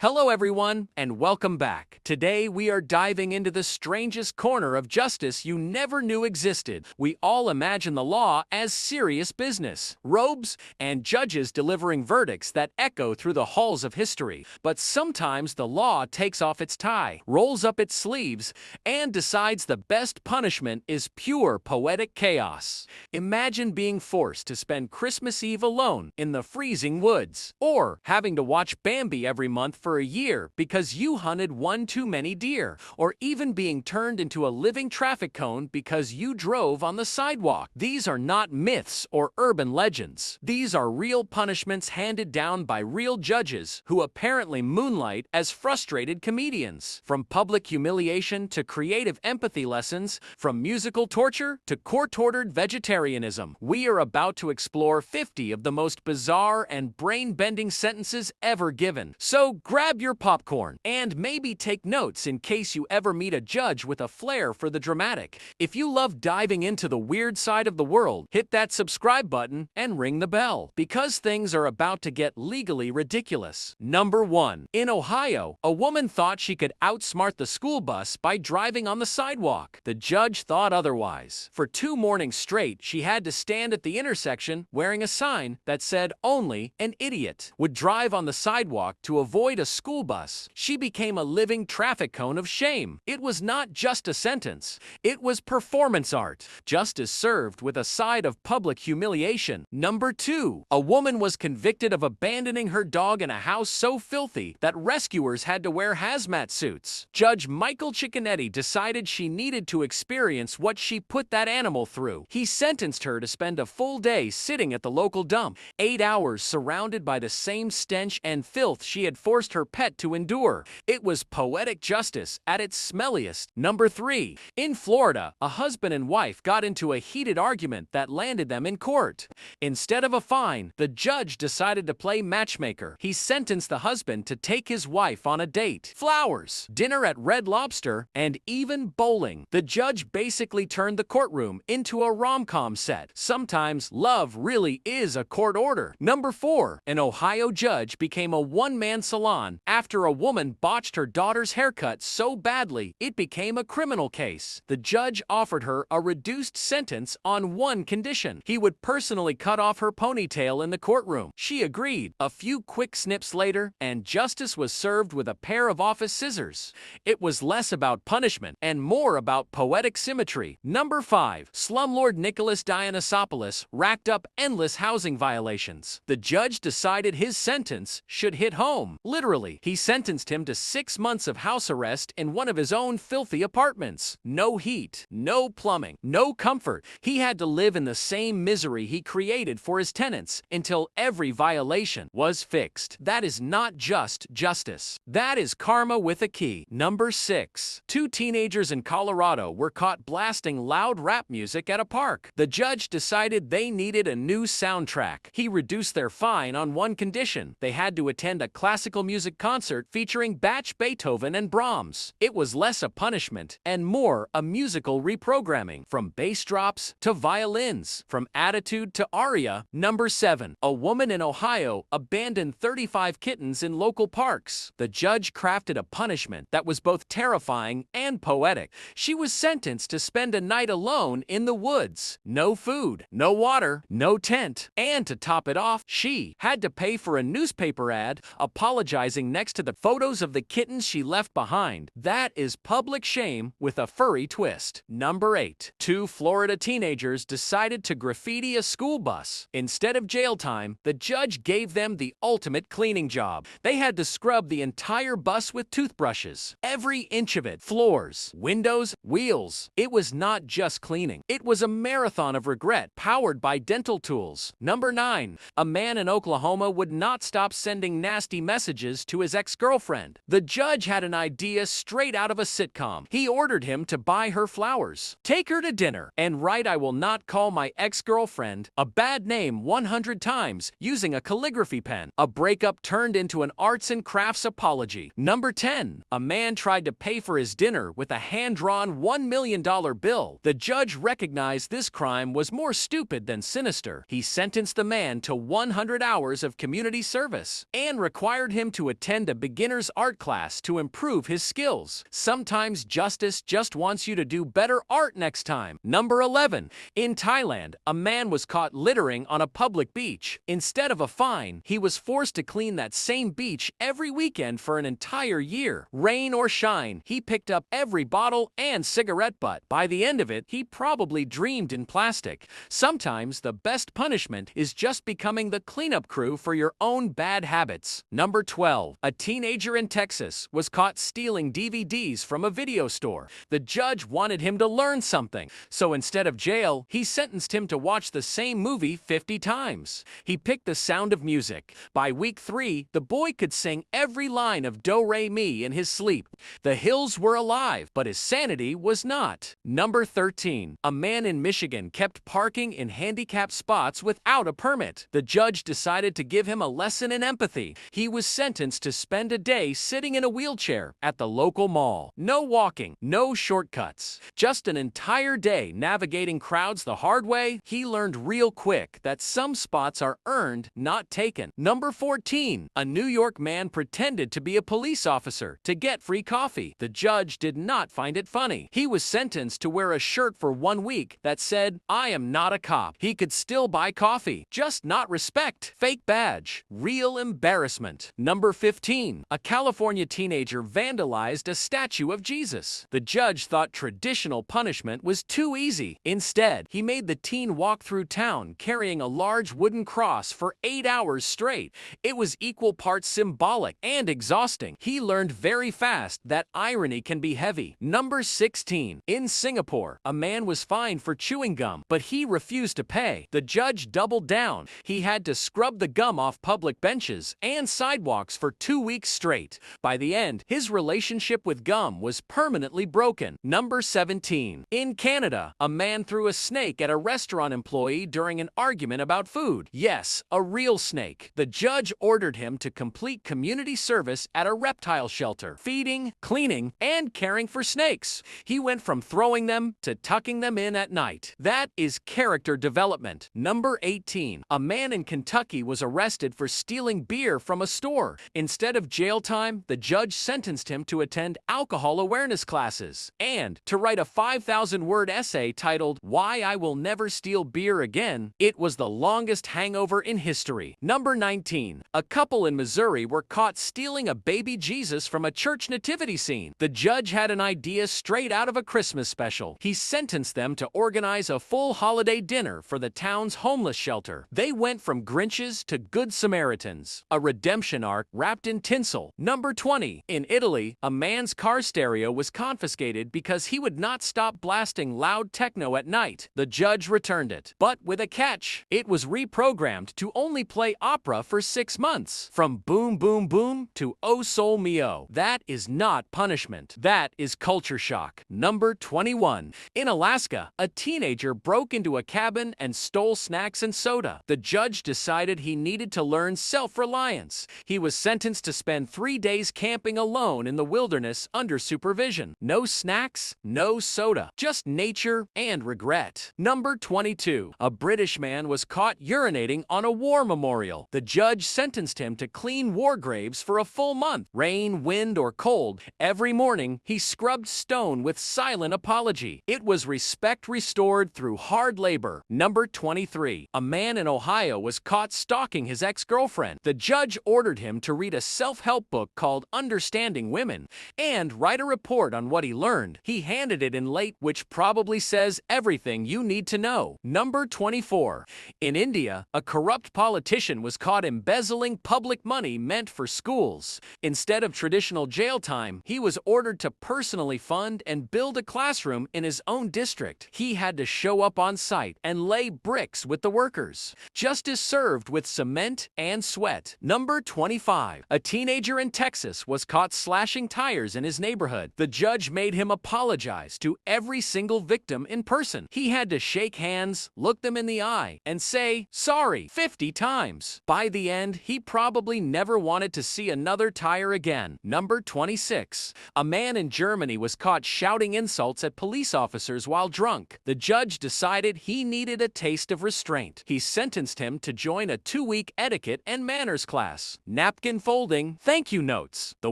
Hello, everyone, and welcome back. Today, we are diving into the strangest corner of justice you never knew existed. We all imagine the law as serious business, robes, and judges delivering verdicts that echo through the halls of history. But sometimes the law takes off its tie, rolls up its sleeves, and decides the best punishment is pure poetic chaos. Imagine being forced to spend Christmas Eve alone in the freezing woods, or having to watch Bambi every month for a year because you hunted one too many deer, or even being turned into a living traffic cone because you drove on the sidewalk. These are not myths or urban legends. These are real punishments handed down by real judges who apparently moonlight as frustrated comedians. From public humiliation to creative empathy lessons, from musical torture to court-ordered vegetarianism, we are about to explore 50 of the most bizarre and brain-bending sentences ever given. So grab your popcorn and maybe take notes in case you ever meet a judge with a flair for the dramatic. If you love diving into the weird side of the world, hit that subscribe button and ring the bell, because things are about to get legally ridiculous. Number 1. In Ohio, a woman thought she could outsmart the school bus by driving on the sidewalk. The judge thought otherwise. For 2 mornings straight, she had to stand at the intersection wearing a sign that said only an idiot would drive on the sidewalk to avoid a school bus. She became a living traffic cone of shame. It was not just a sentence. It was performance art. Justice served with a side of public humiliation. Number 2. A woman was convicted of abandoning her dog in a house so filthy that rescuers had to wear hazmat suits. Judge Michael Cicconetti decided she needed to experience what she put that animal through. He sentenced her to spend a full day sitting at the local dump, 8 hours surrounded by the same stench and filth she had forced her pet to endure. It was poetic justice at its smelliest. Number 3. In Florida, a husband and wife got into a heated argument that landed them in court. Instead of a fine, the judge decided to play matchmaker. He sentenced the husband to take his wife on a date, flowers, dinner at Red Lobster, and even bowling. The judge basically turned the courtroom into a rom-com set. Sometimes love really is a court order. Number 4. An Ohio judge became a one-man salon after a woman botched her daughter's haircut so badly it became a criminal case. The judge offered her a reduced sentence on one condition: he would personally cut off her ponytail in the courtroom. She agreed. A few quick snips later, and justice was served with a pair of office scissors. It was less about punishment and more about poetic symmetry. Number 5. Slumlord Nicholas Dionysiopoulos racked up endless housing violations. The judge decided his sentence should hit home. Literally, he sentenced him to 6 months of house arrest in one of his own filthy apartments. No heat, no plumbing, no comfort. He had to live in the same misery he created for his tenants until every violation was fixed. That is not just justice. That is karma with a key. Number 6. 2 teenagers in Colorado were caught blasting loud rap music at a park. The judge decided they needed a new soundtrack. He reduced their fine on one condition: they had to attend a classical music concert featuring Bach, Beethoven, and Brahms. It was less a punishment and more a musical reprogramming, from bass drops to violins, from attitude to aria. Number 7. A woman in Ohio abandoned 35 kittens in local parks. The judge crafted a punishment that was both terrifying and poetic. She was sentenced to spend a night alone in the woods. No food, no water, no tent. And to top it off, she had to pay for a newspaper ad apologizing next to the photos of the kittens she left behind. That is public shame with a furry twist. Number 8. 2 Florida teenagers decided to graffiti a school bus. Instead of jail time, the judge gave them the ultimate cleaning job. They had to scrub the entire bus with toothbrushes. Every inch of it. Floors, windows, wheels. It was not just cleaning. It was a marathon of regret powered by dental tools. Number 9. A man in Oklahoma would not stop sending nasty messages to his ex-girlfriend. The judge had an idea straight out of a sitcom. He ordered him to buy her flowers, take her to dinner, and write "I will not call my ex-girlfriend a bad name" 100 times using a calligraphy pen. A breakup turned into an arts and crafts apology. Number 10. A man tried to pay for his dinner with a hand-drawn $1 million bill. The judge recognized this crime was more stupid than sinister. He sentenced the man to 100 hours of community service and required him to to attend a beginner's art class to improve his skills. Sometimes justice just wants you to do better art next time. Number 11. In Thailand, a man was caught littering on a public beach. Instead of a fine, he was forced to clean that same beach every weekend for an entire year. Rain or shine, he picked up every bottle and cigarette butt. By the end of it, he probably dreamed in plastic. Sometimes the best punishment is just becoming the cleanup crew for your own bad habits. Number 12. A teenager in Texas was caught stealing DVDs from a video store. The judge wanted him to learn something, so instead of jail, he sentenced him to watch the same movie 50 times. He picked The Sound of Music. By week 3, the boy could sing every line of Do Re Mi in his sleep. The hills were alive, but his sanity was not. Number 13. A man in Michigan kept parking in handicapped spots without a permit. The judge decided to give him a lesson in empathy. He was sentenced to spend a day sitting in a wheelchair at the local mall. No walking, no shortcuts. Just an entire day navigating crowds the hard way. He learned real quick that some spots are earned, not taken. Number 14. A New York man pretended to be a police officer to get free coffee. The judge did not find it funny. He was sentenced to wear a shirt for 1 week that said, "I am not a cop." He could still buy coffee, just not respect. Fake badge. Real embarrassment. Number 15. A California teenager vandalized a statue of Jesus. The judge thought traditional punishment was too easy. Instead, he made the teen walk through town carrying a large wooden cross for 8 hours straight. It was equal parts symbolic and exhausting. He learned very fast that irony can be heavy. Number 16. In Singapore, a man was fined for chewing gum, but he refused to pay. The judge doubled down. He had to scrub the gum off public benches and sidewalks for 2 weeks straight. By the end, his relationship with gum was permanently broken. Number 17. In Canada, a man threw a snake at a restaurant employee during an argument about food. Yes, a real snake. The judge ordered him to complete community service at a reptile shelter, feeding, cleaning, and caring for snakes. He went from throwing them to tucking them in at night. That is character development. Number 18. A man in Kentucky was arrested for stealing beer from a store. Instead of jail time, the judge sentenced him to attend alcohol awareness classes and to write a 5,000-word essay titled "Why I Will Never Steal Beer Again." It was the longest hangover in history. Number 19. A couple in Missouri were caught stealing a baby Jesus from a church nativity scene. The judge had an idea straight out of a Christmas special. He sentenced them to organize a full holiday dinner for the town's homeless shelter. They went from Grinches to Good Samaritans, a redemption arc wrapped in tinsel. Number 20. In Italy, a man's car stereo was confiscated because he would not stop blasting loud techno at night. The judge returned it, but with a catch. It was reprogrammed to only play opera for 6 months. From Boom Boom Boom to Oh Soul Mio. That is not punishment. That is culture shock. Number 21. In Alaska, a teenager broke into a cabin and stole snacks and soda. The judge decided he needed to learn self-reliance. He was sentenced to spend 3 days camping alone in the wilderness under supervision. No snacks, no soda, just nature and regret. Number 22. A British man was caught urinating on a war memorial. The judge sentenced him to clean war graves for a full month. Rain, wind, or cold, every morning he scrubbed stone with silent apology. It was respect restored through hard labor. Number 23. A man in Ohio was caught stalking his ex-girlfriend. The judge ordered him to read a self-help book called Understanding Women and write a report on what he learned. He handed it in late, which probably says everything you need to know. Number 24. In India, a corrupt politician was caught embezzling public money meant for schools. Instead of traditional jail time, he was ordered to personally fund and build a classroom in his own district. He had to show up on site and lay bricks with the workers. Justice served with cement and sweat. Number 25. A teenager in Texas was caught slashing tires in his neighborhood. The judge made him apologize to every single victim in person. He had to shake hands, look them in the eye, and say sorry 50 times. By the end, he probably never wanted to see another tire again. Number 26. A man in Germany was caught shouting insults at police officers while drunk. The judge decided he needed a taste of restraint. He sentenced him to join a 2-week etiquette and manners class. Napkin napkin folding, thank you notes. The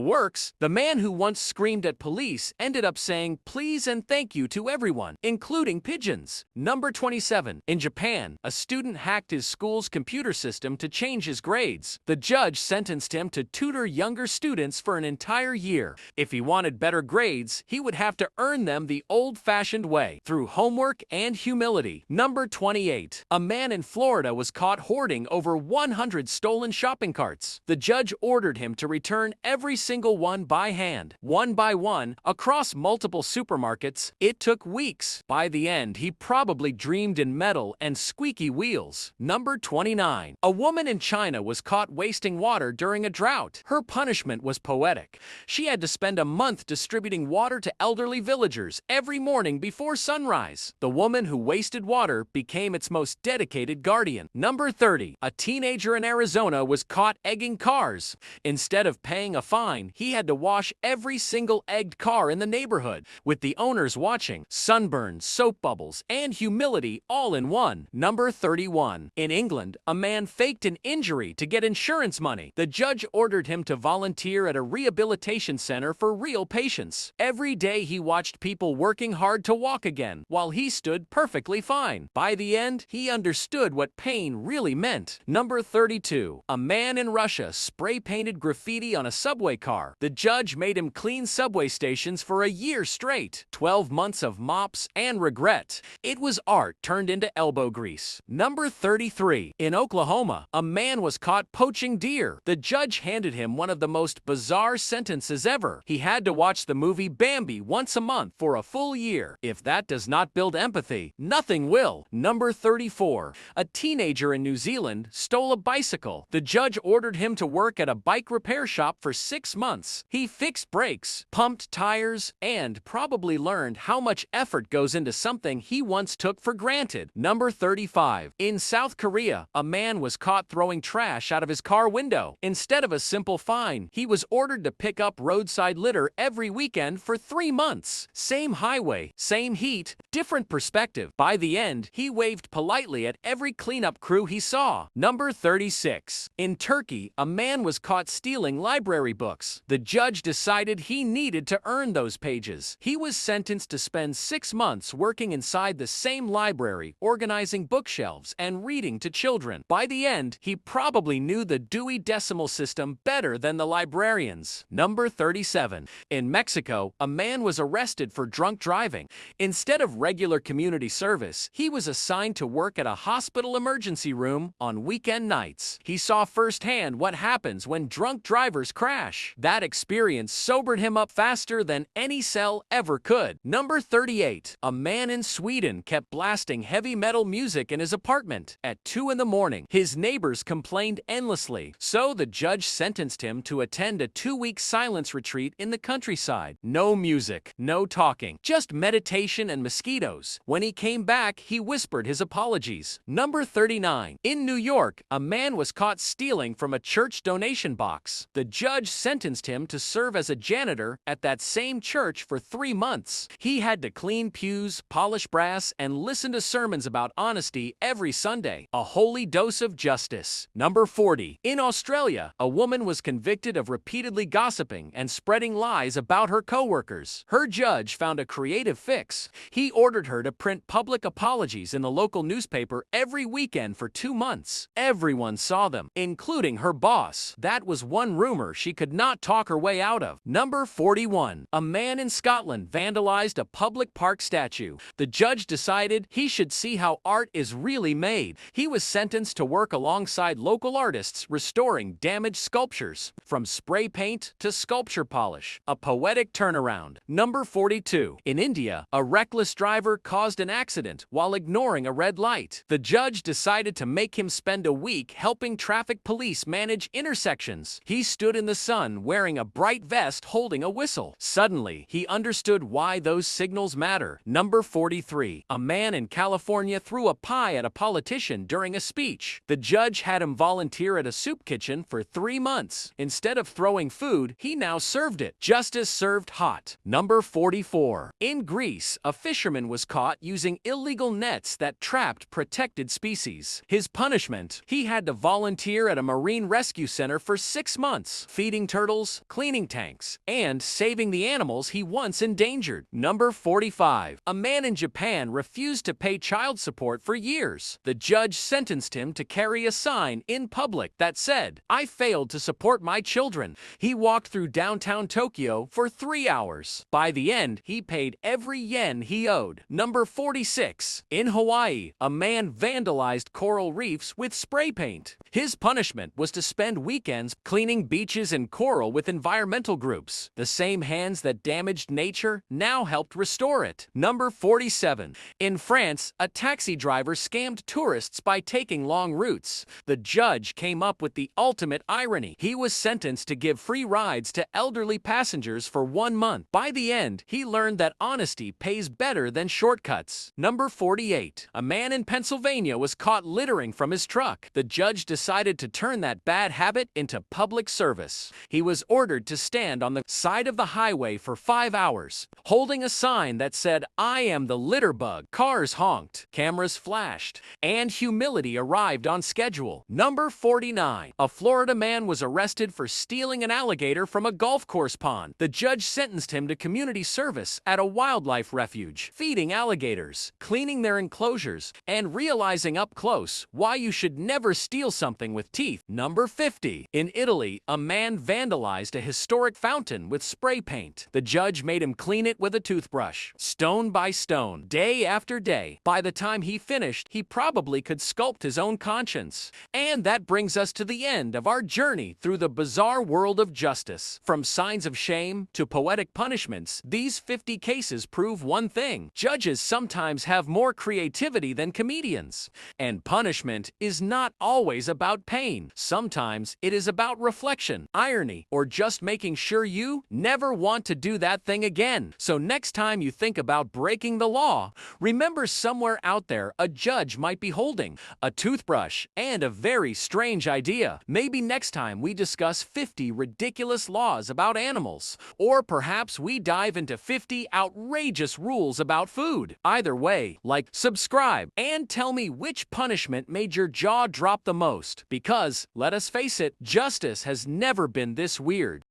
works. The man who once screamed at police ended up saying please and thank you to everyone, including pigeons. Number 27. In Japan, a student hacked his school's computer system to change his grades. The judge sentenced him to tutor younger students for an entire year. If he wanted better grades, he would have to earn them the old-fashioned way, through homework and humility. Number 28. A man in Florida was caught hoarding over 100 stolen shopping carts. The judge ordered him to return every single one by hand, one by one, across multiple supermarkets. It took weeks. By the end, he probably dreamed in metal and squeaky wheels. Number 29. A woman in China was caught wasting water during a drought. Her punishment was poetic. She had to spend a month distributing water to elderly villagers every morning before sunrise. The woman who wasted water became its most dedicated guardian. Number 30. A teenager in Arizona was caught egging cars. Instead of paying a fine, he had to wash every single egged car in the neighborhood, with the owners watching. Sunburn, soap bubbles, and humility all in one. Number 31. In England, a man faked an injury to get insurance money. The judge ordered him to volunteer at a rehabilitation center for real patients. Every day he watched people working hard to walk again, while he stood perfectly fine. By the end, he understood what pain really meant. Number 32. A man in Russia spray-painted graffiti on a subway car. The judge made him clean subway stations for a year straight. 12 months of mops and regret. It was art turned into elbow grease. Number 33. In Oklahoma, a man was caught poaching deer. The judge handed him one of the most bizarre sentences ever. He had to watch the movie Bambi once a month for a full year. If that does not build empathy, nothing will. Number 34. A teenager in New Zealand stole a bicycle. The judge ordered him to work at a bike repair shop for 6 months. He fixed brakes, pumped tires, and probably learned how much effort goes into something he once took for granted. Number 35. In South Korea, a man was caught throwing trash out of his car window. Instead of a simple fine, he was ordered to pick up roadside litter every weekend for 3 months. Same highway, same heat, different perspective. By the end, he waved politely at every cleanup crew he saw. Number 36. In Turkey, a man was caught stealing library books. The judge decided he needed to earn those pages. He was sentenced to spend 6 months working inside the same library, organizing bookshelves and reading to children. By the end, he probably knew the Dewey Decimal System better than the librarians. Number 37. In Mexico, a man was arrested for drunk driving. Instead of regular community service, he was assigned to work at a hospital emergency room on weekend nights. He saw firsthand what happens when drunk drivers crash. That experience sobered him up faster than any cell ever could. Number 38. A man in Sweden kept blasting heavy metal music in his apartment at 2 in the morning. His neighbors complained endlessly, so the judge sentenced him to attend a 2-week silence retreat in the countryside. No music, no talking, just meditation and mosquitoes. When he came back, he whispered his apologies. Number 39. In New York, a man was caught stealing from a church donation box. The judge sentenced him to serve as a janitor at that same church for 3 months. He had to clean pews, polish brass, and listen to sermons about honesty every Sunday. A holy dose of justice. Number 40. In Australia, a woman was convicted of repeatedly gossiping and spreading lies about her co-workers. Her judge found a creative fix. He ordered her to print public apologies in the local newspaper every weekend for 2 months. Everyone saw them, including her boss. That was one rumor she could not talk her way out of. Number 41. A man in Scotland vandalized a public park statue. The judge decided he should see how art is really made. He was sentenced to work alongside local artists restoring damaged sculptures, from spray paint to sculpture polish. A poetic turnaround. Number 42. In India, a reckless driver caused an accident while ignoring a red light. The judge decided to make him spend a week helping traffic police manage intersections. He stood in the sun wearing a bright vest holding a whistle. Suddenly, he understood why those signals matter. Number 43. A man in California threw a pie at a politician during a speech. The judge had him volunteer at a soup kitchen for 3 months. Instead of throwing food, he now served it. Justice served hot. Number 44. In Greece, a fisherman was caught using illegal nets that trapped protected species. His punishment? He had to volunteer at a marine rescue center owner for 6 months, feeding turtles, cleaning tanks, and saving the animals he once endangered. Number 45. A man in Japan refused to pay child support for years. The judge sentenced him to carry a sign in public that said, "I failed to support my children." He walked through downtown Tokyo for 3 hours. By the end, he paid every yen he owed. Number 46. In Hawaii, a man vandalized coral reefs with spray paint. His punishment was to spend weekends cleaning beaches and coral with environmental groups. The same hands that damaged nature now helped restore it. Number 47. In France, a taxi driver scammed tourists by taking long routes. The judge came up with the ultimate irony. He was sentenced to give free rides to elderly passengers for 1 month. By the end, he learned that honesty pays better than shortcuts. Number 48. A man in Pennsylvania was caught littering from his truck. The judge decided to turn that bad habit into public service. He was ordered to stand on the side of the highway for 5 hours, holding a sign that said, "I am the litter bug." Cars honked, cameras flashed, and humility arrived on schedule. Number 49. A Florida man was arrested for stealing an alligator from a golf course pond. The judge sentenced him to community service at a wildlife refuge, feeding alligators, cleaning their enclosures, and realizing up close why you should never steal something with teeth. Number 50. In Italy, a man vandalized a historic fountain with spray paint. The judge made him clean it with a toothbrush, stone by stone, day after day. By the time he finished, he probably could sculpt his own conscience. And that brings us to the end of our journey through the bizarre world of justice. From signs of shame to poetic punishments, these 50 cases prove one thing: judges sometimes have more creativity than comedians. And punishment is not always about pain. Sometimes it is about reflection, irony, or just making sure you never want to do that thing again. So next time you think about breaking the law, remember somewhere out there a judge might be holding a toothbrush and a very strange idea. Maybe next time we discuss 50 ridiculous laws about animals, or perhaps we dive into 50 outrageous rules about food. Either way, like, subscribe, and tell me which punishment made your jaw drop the most. Because, let us face it, justice has never been this weird.